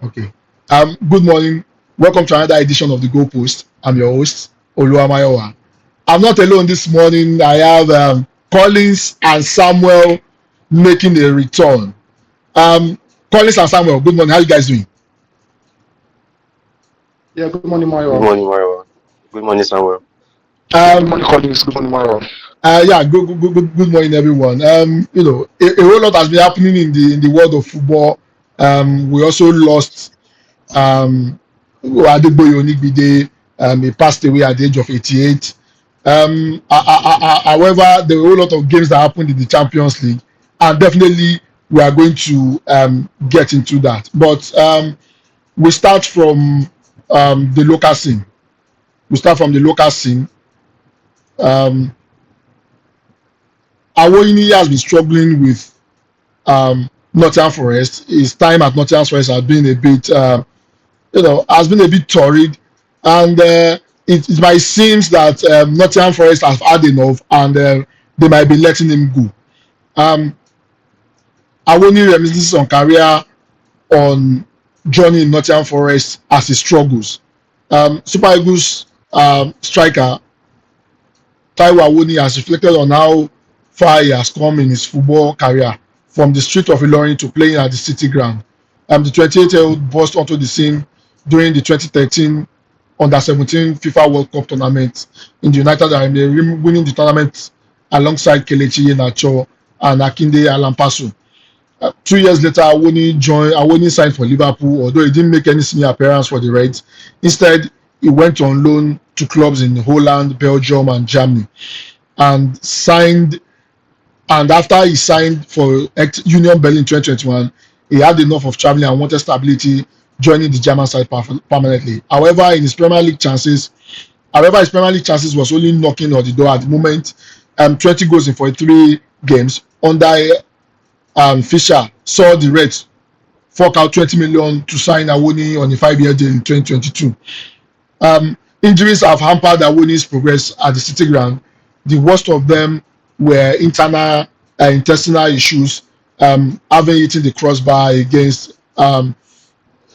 Okay. Good morning. Welcome to another edition of the Goalpost. I'm your host, Oluwamayowa. I'm not alone this morning. I have Collins and Samuel making a return. Collins and Samuel, good morning. How you guys doing? Yeah, good morning, Good Mario. morning, Mario. Good morning, Samuel. Yeah, good Um, morning, Collins. Good morning, Mario. yeah, good morning, everyone. A whole lot has been happening in the world of football. We also lost Adegboye Onigbide. He passed away at the age of 88. However, there were a whole lot of games that happened in the Champions League, and definitely we are going to get into that. But we start from the local scene. We start from the local scene. Um, Awoniyi has been struggling with Nottingham Forest. His time at Nottingham Forest has been a bit, has been a bit torrid, and it might seem that Nottingham Forest have had enough, and they might be letting him go. Um, Awoniyi reminisces on career on journey in Nottingham Forest as he struggles. Super Eagles striker Taiwo Awoniyi has reflected on how far he has come in his football career, from the street of Ilorin to playing at the City Ground. The 28-year-old burst onto the scene during the 2013 Under-17 FIFA World Cup tournament in the United Arab Emirates, winning the tournament alongside Kelechi Iheanacho and Akinde Alampaso. 2 years later, Awoniyi signed for Liverpool, although he didn't make any senior appearance for the Reds. Instead, he went on loan to clubs in Holland, Belgium, and Germany, and signed. And after he signed for Union Berlin in 2021, he had enough of traveling and wanted stability, joining the German side permanently. His Premier League chances was only knocking on the door at the moment. 20 goals in 43 games under Fisher saw the Reds fork out 20 million to sign Awoniyi on a 5-year deal in 2022. Injuries have hampered Awoniyi's progress at the City Ground. The worst of them were internal intestinal issues, having eaten the crossbar against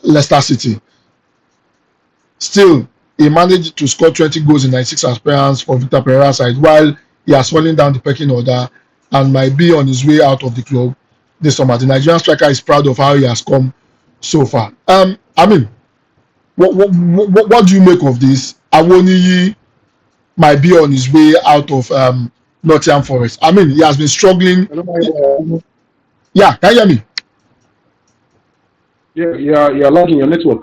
Leicester City. Still, he managed to score 20 goals in 96 appearances for Victor Pereira's side, while he has fallen down the pecking order and might be on his way out of the club this summer. The Nigerian striker is proud of how he has come so far. What do you make of this? Awoniyi might be on his way out of Nottingham Forest. He has been struggling. Hello, Mario. Yeah, can you hear me? Yeah, you're lagging your network.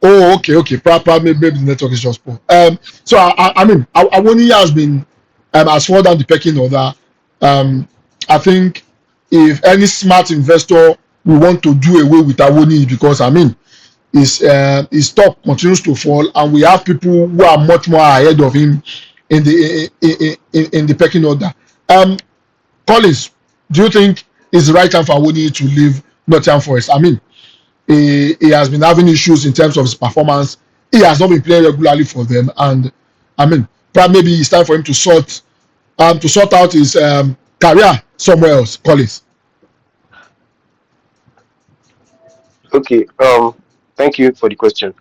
Oh, okay. Perhaps maybe the network is just poor. Awoniyi has been has fallen down the pecking order. I think if any smart investor will want to do away with Awoniyi, because his stock continues to fall, and we have people who are much more ahead of him in the pecking order. Collins, do you think it's the right time for Awoniyi to leave Nottingham Forest? He has been having issues in terms of his performance. He has not been playing regularly for them, and perhaps maybe it's time for him to sort out his career somewhere else. Collins. Okay. Thank you for the question.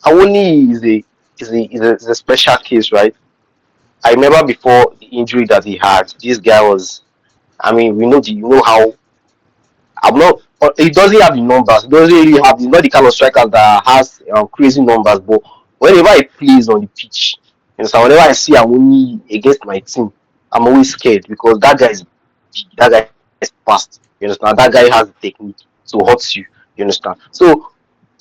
Awoniyi is a special case, right? I remember before the injury that he had, this guy was. You know how. I'm not. He doesn't have the numbers. He doesn't really have. He's not the kind of striker that has crazy numbers. But whenever he plays on the pitch, whenever I see Awoniyi against my team, I'm always scared because that guy is big. That guy is fast. You understand? That guy has the technique to hurt you. You understand? So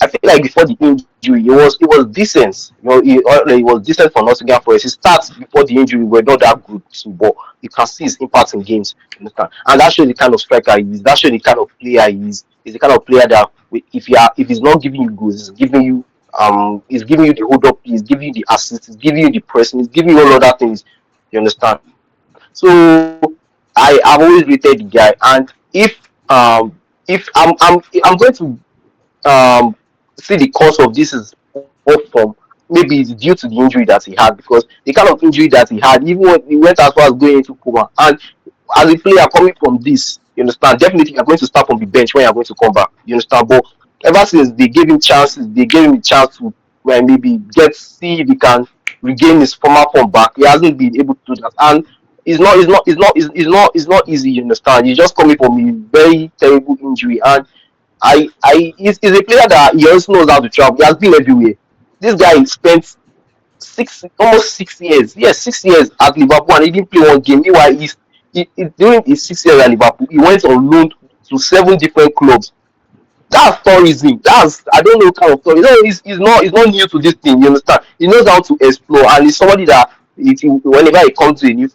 I feel like before the injury, it was decent. It was decent for Nottingham Forest. His stats before the injury were not that good, but you can see his impact in games. You understand? And that shows the kind of striker he is. That shows the kind of player he is. He's the kind of player that if he's not giving you goals, he's giving you the hold up, he's giving you the assist, he's giving you the pressing, he's giving you all other things. You understand? So I've always rated the guy, and if I'm going to see the cause of this is what from maybe it's due to the injury that he had, because the kind of injury that he had, even when he went as far as going into coma, and as a player coming from this, you understand, definitely you're going to start from the bench when you're going to come back. You understand? But ever since they gave him chances, they gave him a chance to maybe see if he can regain his former form back. He hasn't been able to do that, and it's not easy. You understand? He's just coming from a very terrible injury, and he's a player that he also knows how to travel. He has been everywhere. This guy spent almost 6 years. Yes, 6 years at Liverpool, and he didn't play one game. Meanwhile, during his 6 years at Liverpool, he went on loan to 7 different clubs. That's tourism. That's, I don't know, kind of tourism. He's not new to this thing. You understand? He knows how to explore, and he's somebody that whenever he comes to a new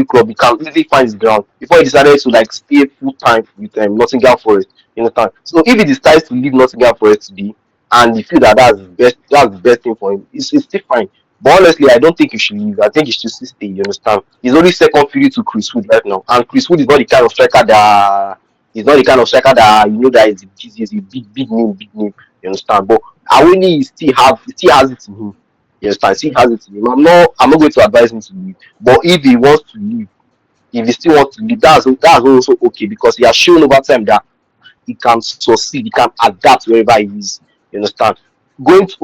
club, he can easily find his ground. Before he decided to like stay full time with Nottingham Forest. You understand? So if he decides to leave Nottingham Forest today, and he feel that that's the best thing for him, it's still fine. But honestly, I don't think he should leave. I think he should still stay. You understand? He's only second fiddle to Chris Wood right now, and Chris Wood is not the kind of striker that is a big name, big name. You understand? But Awoniyi still has it in him. You understand? Still has it in him. I'm not going to advise him to leave. But if he wants to leave, if he still wants to leave, that's also okay, because he has shown over time that he can succeed, he can adapt wherever he is. You understand? Going to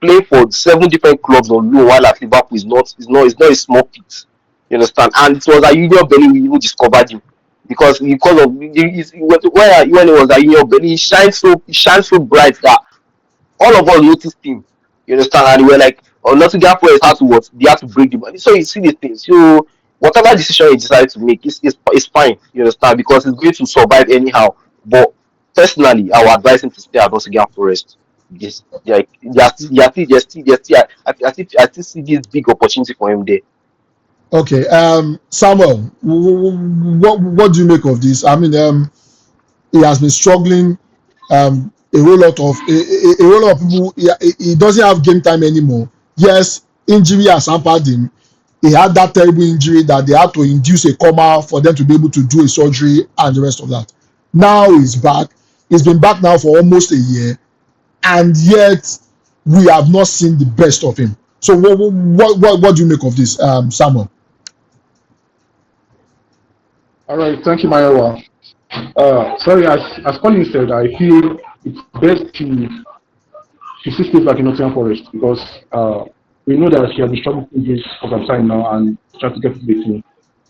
play for 7 different clubs on loan while at Liverpool is not a small feat. You understand? And it was a Union Berlin we even discovered him, because of when he was at Union Berlin, he shines so bright that all of us noticed him. You understand? And we were like, oh, Nottingham Forest had to what? They had to break the money. So you see the things. So whatever decision he decided to make is fine. You understand? Because he's going to survive anyhow. But personally, I would advise him to stay at Nottingham Forest. Yes, like I still see this big opportunity for him there. Okay, Samuel, what do you make of this? I mean, he has been struggling. A whole lot of a whole lot of people. He doesn't have game time anymore. Yes, injury has hampered him. He had that terrible injury that they had to induce a coma for them to be able to do a surgery and the rest of that. Now he's back. He's been back now for almost a year, and yet we have not seen the best of him. So what do you make of this, Samuel? All right, thank you, Mayowa. Sorry, as Colin said, I feel it's best to see stays back in Nottingham Forest, because we know that he has been struggling with injuries for some time now and trying to get to the team.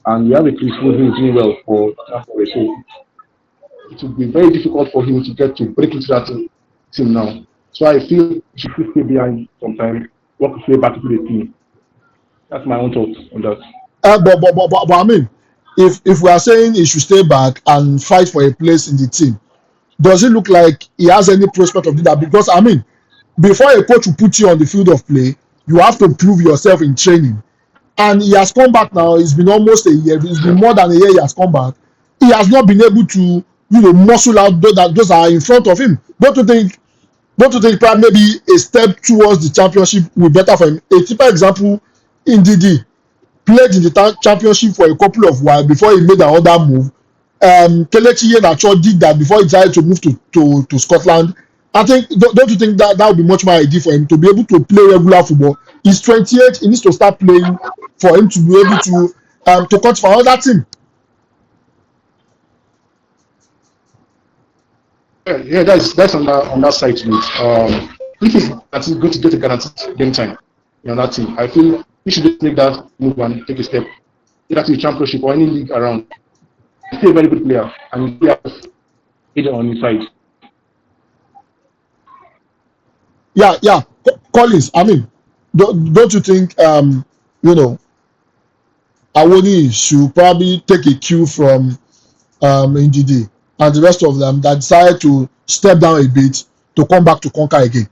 And we have a Chris Wood who is doing well for Nottingham Forest, so it will be very difficult for him to break into that team now. So I feel he should still stay behind sometime, work his way back into the team. That's my own thoughts on that. But I mean, if we are saying he should stay back and fight for a place in the team, does it look like he has any prospect of doing that? Because I mean, before a coach will put you on the field of play, you have to prove yourself in training. And he has come back now. It's been almost a year. It's been more than a year he has come back. He has not been able to, muscle out those that are in front of him. Don't you think perhaps maybe a step towards the championship will be better for him? A typical example, Ndidi played in the championship for a couple of while before he made another move. Kelechi Iheanacho did that before he decided to move to Scotland. I think, don't you think that would be much more ideal for him to be able to play regular football? He's 28. He needs to start playing for him to be able to cut for another team. Yeah, that's on that side to it. If he's going to get a guaranteed game time on that team, I feel he should just make that move and take a step, either to the championship or any league around. He's still a very good player, and he has agent on his side. Yeah. Collins, I mean, don't you think Awoniyi should probably take a cue from Ndidi and the rest of them that decided to step down a bit to come back to conquer again?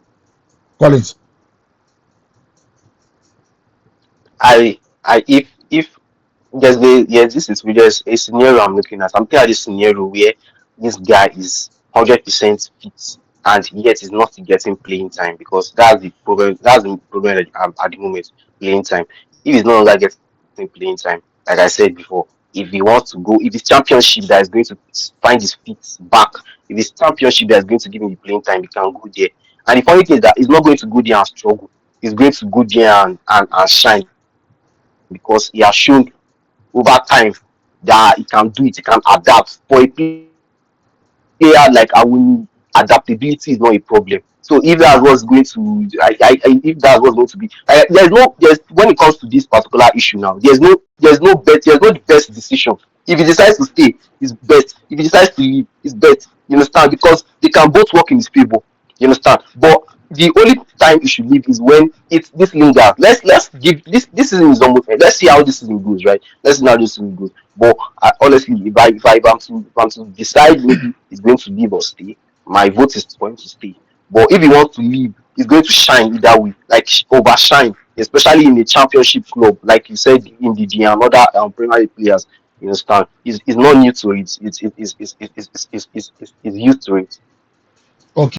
Collins. If this is there's a scenario I'm looking at. I'm looking at this scenario where this guy is 100% fit, and yet is not getting playing time, because that's the problem. That's the problem at the moment. Playing time. If he's no longer getting playing time, like I said before, if he wants to go, if it's championship that is going to find his feet back, if it's championship that is going to give him the playing time, he can go there. And the funny thing is that he's not going to go there and struggle. He's going to go there and shine, because he has shown over time that he can do it, he can adapt. For a player like Awoniyi, adaptability is not a problem. So if that's what's going to, if that's what's going to be, there's when it comes to this particular issue now, there's no the best decision. If he decides to stay, it's best. If he decides to leave, it's best. You understand? Because they can both work in his favor. You understand? But the only time you should leave is when it's this lingers. Let's give this season is almost end. Let's see how this season goes, right? Let's see how this season goes. But honestly, if I'm to decide maybe he's going to leave or stay, my vote is for him to stay. But if he wants to leave, he's going to shine either way, like overshine, especially in a championship club, like you said in the another Premier League players. You understand? He's not new to it. It's used to it. Okay.